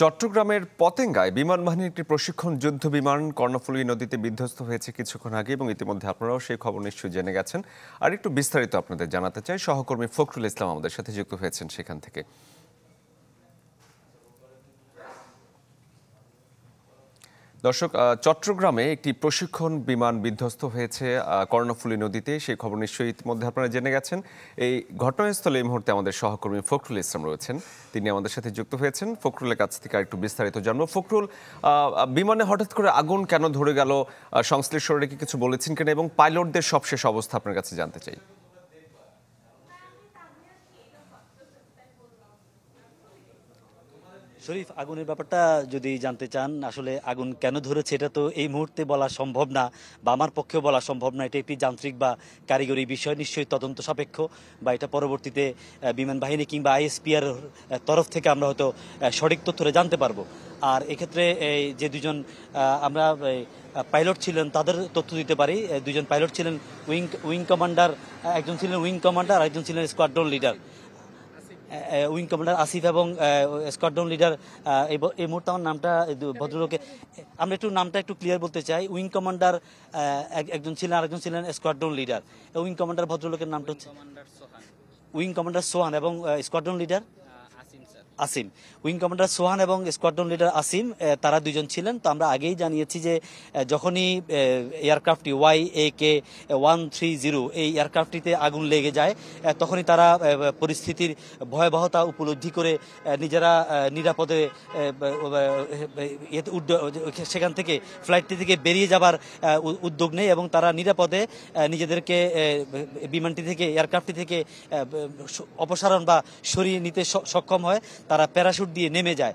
চট্টগ্রামের পতেঙ্গায় বিমান বাহিনীর একটি প্রশিক্ষণ যুদ্ধ বিমান কর্ণফুলী নদীতে বিধ্বস্ত হয়েছে কিছুক্ষণ আগে এবং ইতিমধ্যে আপনারাও সেই খবর নিশ্চয়ই জেনে গেছেন। আর একটু বিস্তারিত আপনাদের জানাতে চাই, সহকর্মী ফখরুল ইসলাম আমাদের সাথে যুক্ত হয়েছেন সেখান থেকে। দর্শক, চট্টগ্রামে একটি প্রশিক্ষণ বিমান বিধ্বস্ত হয়েছে কর্ণফুলী নদীতে, সেই খবর নিশ্চয়ই ইতিমধ্যে আপনারা জেনে গেছেন। এই ঘটনাস্থলে এই মুহূর্তে আমাদের সহকর্মী ফখরুল ইসলাম রয়েছেন, তিনি আমাদের সাথে যুক্ত হয়েছেন। ফখরুলের কাছ থেকে একটু বিস্তারিত জানবো। ফখরুল, বিমানে হঠাৎ করে আগুন কেন ধরে গেল, সংশ্লিষ্টরা কি কিছু বলেছেন কিনা, এবং পাইলটদের সবশেষ অবস্থা আপনার কাছে জানতে চাই। শরীফ, আগুনের ব্যাপারটা যদি জানতে চান, আসলে আগুন কেন ধরেছে এটা তো এই মুহূর্তে বলা সম্ভব না, বা আমার পক্ষেও বলা সম্ভব না। এটা একটি যান্ত্রিক বা কারিগরি বিষয়, নিশ্চয়ই তদন্ত সাপেক্ষ, বা এটা পরবর্তীতে বিমান বাহিনী কিংবা আইএসপিআর তরফ থেকে আমরা হয়তো সঠিক তথ্যটা জানতে পারবো। আর এক্ষেত্রে যে দুজন আমরা পাইলট ছিলেন তাদের তথ্য দিতে পারি। দুজন পাইলট ছিলেন উইং কমান্ডার, একজন ছিলেন উইং কমান্ডার, আরেকজন ছিলেন squadron leader. Wing commander Asif এবং স্কোয়াড্রন লিডার, এই মুহূর্তে আমার নামটা ভদ্রলোকে আমরা একটু নামটা একটু ক্লিয়ার বলতে চাই। উইং কমান্ডার একজন ছিলেন, আরেকজন ছিলেন স্কোয়াড্রন লিডার। উইং কমান্ডার ভদ্রলোকের নামটা হচ্ছে উইং কমান্ডার সোহান, এবং squadron leader Asim. Wing commander Sohan এবং স্কোয়াড্রন লিডার আসিম, তারা দুজন ছিলেন। তো আমরা আগেই জানিয়েছি যে যখনই এয়ারক্রাফটটি YAK-130 এই এয়ারক্রাফটটিতে আগুন লেগে যায়, তখনই তারা পরিস্থিতির ভয়াবহতা উপলব্ধি করে নিজেরা নিরাপদে সেখান থেকে ফ্লাইটটি থেকে বেরিয়ে যাবার উদ্যোগ নেয়, এবং তারা নিরাপদে নিজেদেরকে বিমানটি থেকে, এয়ারক্রাফটটি থেকে অপসারণ বা সরিয়ে নিতে সক্ষম হয়। তারা প্যারাশুট দিয়ে নেমে যায়,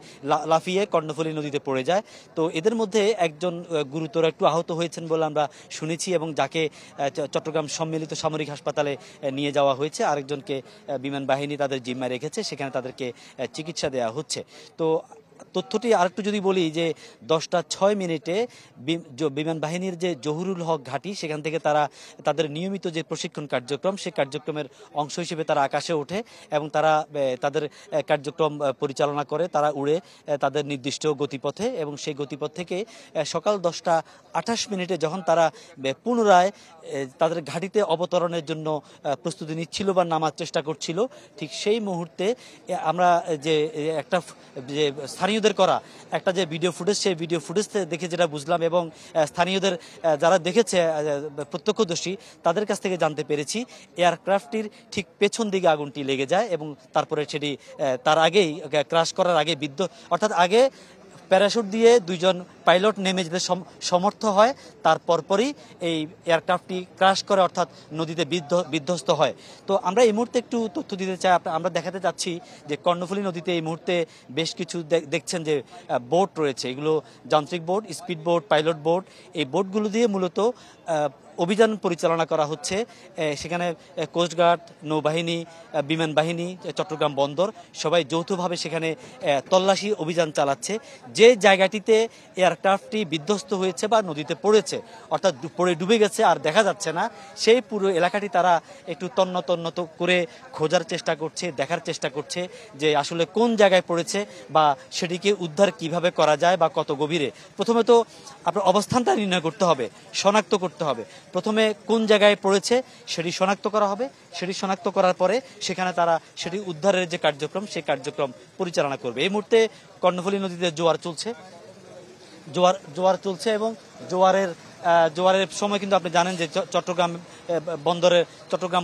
লাফিয়ে কর্ণফুলী নদীতে পড়ে যায়। তো এদের মধ্যে একজন গুরুতর একটু আহত হয়েছেন বলে আমরা শুনেছি, এবং যাকে চট্টগ্রাম সম্মিলিত সামরিক হাসপাতালে নিয়ে যাওয়া হয়েছে। আরেকজনকে বিমান বাহিনী তাদের জিম্মায় রেখেছে, সেখানে তাদেরকে চিকিৎসা দেওয়া হচ্ছে। তো তথ্যটি আরেকটু যদি বলি যে 10:06 বিমান বাহিনীর যে জহুরুল হক ঘাঁটি, সেখান থেকে তারা তাদের নিয়মিত যে প্রশিক্ষণ কার্যক্রম, সেই কার্যক্রমের অংশ হিসেবে তারা আকাশে ওঠে এবং তারা তাদের কার্যক্রম পরিচালনা করে। তারা উড়ে তাদের নির্দিষ্ট গতিপথে, এবং সেই গতিপথ থেকে সকাল 10:28 যখন তারা পুনরায় তাদের ঘাঁটিতে অবতরণের জন্য প্রস্তুতি নিচ্ছিল বা নামার চেষ্টা করছিল, ঠিক সেই মুহূর্তে আমরা যে একটা যে স্থানীয়দের করা একটা যে ভিডিও ফুটেজ, সেই ভিডিও ফুটেজ দেখে যেটা বুঝলাম, এবং স্থানীয়দের যারা দেখেছে প্রত্যক্ষদর্শী, তাদের কাছ থেকে জানতে পেরেছি এয়ারক্রাফটটির ঠিক পেছন দিকে আগুনটি লেগে যায়, এবং তারপরে সেটি তার আগেই ক্রাশ করার আগে অর্থাৎ আগে প্যারাশুট দিয়ে দুইজন পাইলট নেমে যেতে সমর্থ হয়, তার পরপরই এই এয়ারক্রাফটটি ক্রাশ করে, অর্থাৎ নদীতে বিধ্বস্ত হয়। তো আমরা এই মুহূর্তে একটু তথ্য দিতে চাই, আমরা দেখাতে চাচ্ছি যে কর্ণফুলী নদীতে এই মুহূর্তে বেশ কিছু দেখছেন যে বোট রয়েছে। এগুলো যান্ত্রিক boat, speed boat, pilot boat. এই বোটগুলো দিয়ে মূলত অভিযান পরিচালনা করা হচ্ছে। সেখানে কোস্টগার্ড, নৌবাহিনী, বিমান বাহিনী, চট্টগ্রাম বন্দর সবাই যৌথভাবে সেখানে তল্লাশি অভিযান চালাচ্ছে। যে জায়গাটিতে এয়ারক্রাফটটি বিধ্বস্ত হয়েছে বা নদীতে পড়েছে, অর্থাৎ পড়ে ডুবে গেছে আর দেখা যাচ্ছে না, সেই পুরো এলাকাটি তারা একটু তন্ন করে খোঁজার চেষ্টা করছে, দেখার চেষ্টা করছে যে আসলে কোন জায়গায় পড়েছে বা সেটিকে উদ্ধার কিভাবে করা যায় বা কত গভীরে। প্রথমে তো আপনার অবস্থানটা নির্ণয় করতে হবে, শনাক্ত করতে হবে। প্রথমে কোন জায়গায় পড়েছে সেটি শনাক্ত করা হবে, সেটি শনাক্ত করার পরে সেখানে তারা সেটি উদ্ধারের যে কার্যক্রম, সেই কার্যক্রম পরিচালনা করবে। এই মুহূর্তে কর্ণফুলী নদীতে জোয়ার চলছে এবং জোয়ারের সময় কিন্তু আপনি জানেন যে চট্টগ্রাম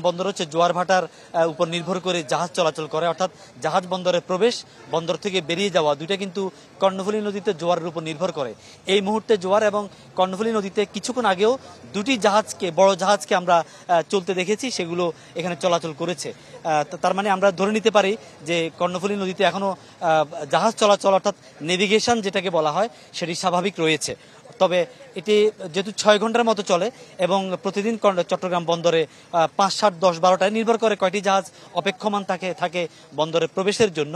বন্দর হচ্ছে জোয়ার ভাটার উপর নির্ভর করে জাহাজ চলাচল করে, অর্থাৎ জাহাজ বন্দরে প্রবেশ, বন্দর থেকে বেরিয়ে যাওয়া, দুইটা কিন্তু কর্ণফুলী নদীতে জোয়ারের উপর নির্ভর করে। এই মুহূর্তে জোয়ার এবং কর্ণফুলী নদীতে কিছুক্ষণ আগেও দুটি বড় জাহাজকে আমরা চলতে দেখেছি, সেগুলো এখানে চলাচল করেছে। তার মানে আমরা ধরে নিতে পারি যে কর্ণফুলী নদীতে এখনো জাহাজ চলাচল, অর্থাৎ নেভিগেশন যেটাকে বলা হয়, সেটি স্বাভাবিক রয়েছে। তবে এটি যেহেতু 6 ঘন্টার মতো চলে এবং প্রতিদিন চট্টগ্রাম বন্দরে 5, 7, 10, 12টায় নির্ভর করে কয়টি জাহাজ অপেক্ষমান থাকে বন্দরে প্রবেশের জন্য,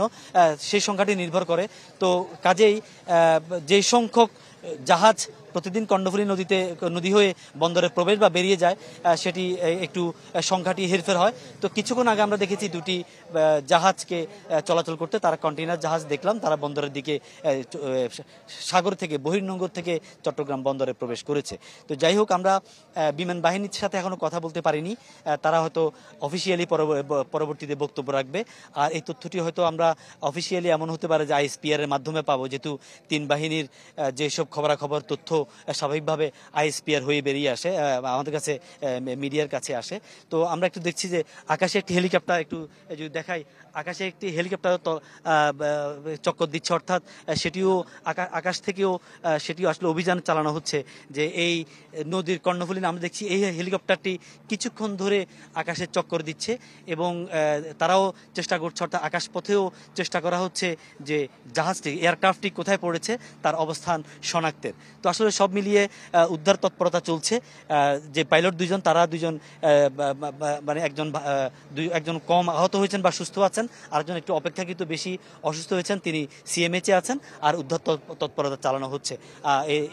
সেই সংখ্যাটি নির্ভর করে। তো কাজেই যে সংখ্যক জাহাজ প্রতিদিন কর্ণফুলী নদী হয়ে বন্দরে প্রবেশ বা বেরিয়ে যায়, সেটি একটু সংখ্যাটি হেরফের হয়। তো কিছুক্ষণ আগে আমরা দেখেছি দুটি জাহাজকে চলাচল করতে, তারা কন্টেইনার জাহাজ দেখলাম, তারা বন্দরের দিকে সাগর থেকে বহির্নোঙর থেকে চট্টগ্রাম বন্দরে প্রবেশ করেছে। তো যাই হোক, আমরা বিমান বাহিনীর সাথে এখনো কথা বলতে পারিনি, তারা হয়তো অফিসিয়ালি পরবর্তীতে বক্তব্য রাখবে। আর এই তথ্যটি হয়তো আমরা অফিসিয়ালি এমন হতে পারে যে আইএসপিআর এর মাধ্যমে পাবো, যেহেতু তিন বাহিনীর যেসব খবরাখবর তথ্য স্বাভাবিকভাবে আইএসপিআর হয়ে বেরিয়ে আসে, আমাদের কাছে মিডিয়ার কাছে আসে। তো আমরা একটু দেখছি যে আকাশে একটি হেলিকপ্টার, একটু যদি দেখাই, আকাশে একটি হেলিকপ্টার চক্কর দিচ্ছে, অর্থাৎ সেটিও আকাশ থেকেও সেটিও আসলে অভিযান চালানো হচ্ছে। যে এই নদীর কর্ণফুলী আমরা দেখছি এই হেলিকপ্টারটি কিছুক্ষণ ধরে আকাশে চক্কর দিচ্ছে এবং তারাও চেষ্টা করছে, অর্থাৎ আকাশপথেও চেষ্টা করা হচ্ছে যে জাহাজটি, এয়ারক্রাফটটি কোথায় পড়েছে তার অবস্থান শনাক্তের। তো আসলে সব মিলিয়ে উদ্ধার তৎপরতা চলছে। যে পাইলট দুইজন, তারা দুইজন মানে একজন কম আহত হয়েছেন বা সুস্থ আছেন, আরেকজন একটু অপেক্ষাকৃত বেশি অসুস্থ হয়েছেন, তিনি সিএমএইচে আছেন, আর উদ্ধার তৎপরতা চালানো হচ্ছে।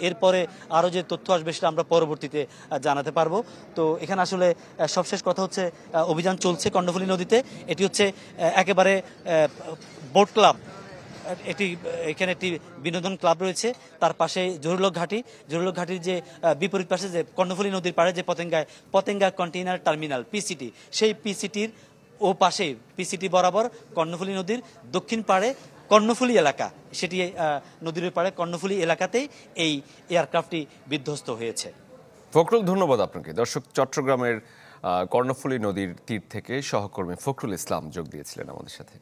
এরপরে আরও যে তথ্য আসবে সেটা আমরা পরবর্তীতে জানাতে পারবো। তো এখানে আসলে সবশেষ কথা হচ্ছে, অভিযান চলছে কর্ণফুলী নদীতে। এটি হচ্ছে একেবারে বোট ক্লাব, এখানে একটি বিনোদন ক্লাব রয়েছে, তার পাশে জহুরুল ঘাটির যে বিপরীত পাশে যে কর্ণফুলী নদীর পাড়ে যে পতেঙ্গা কন্টেইনার টার্মিনাল পিসিটি, সেই পিসিটির ও পাশে, পিসিটি বরাবর কর্ণফুলী নদীর দক্ষিণ পাড়ে কর্ণফুলী এলাকা, সেটি নদীর পাড়ে কর্ণফুলী এলাকাতেই এই এয়ারক্রাফটটি বিধ্বস্ত হয়েছে। ফখরুল, ধন্যবাদ আপনাকে। দর্শক, চট্টগ্রামের কর্ণফুলী নদীর তীর থেকে সহকর্মী ফখরুল ইসলাম যোগ দিয়েছিলেন আমাদের সাথে।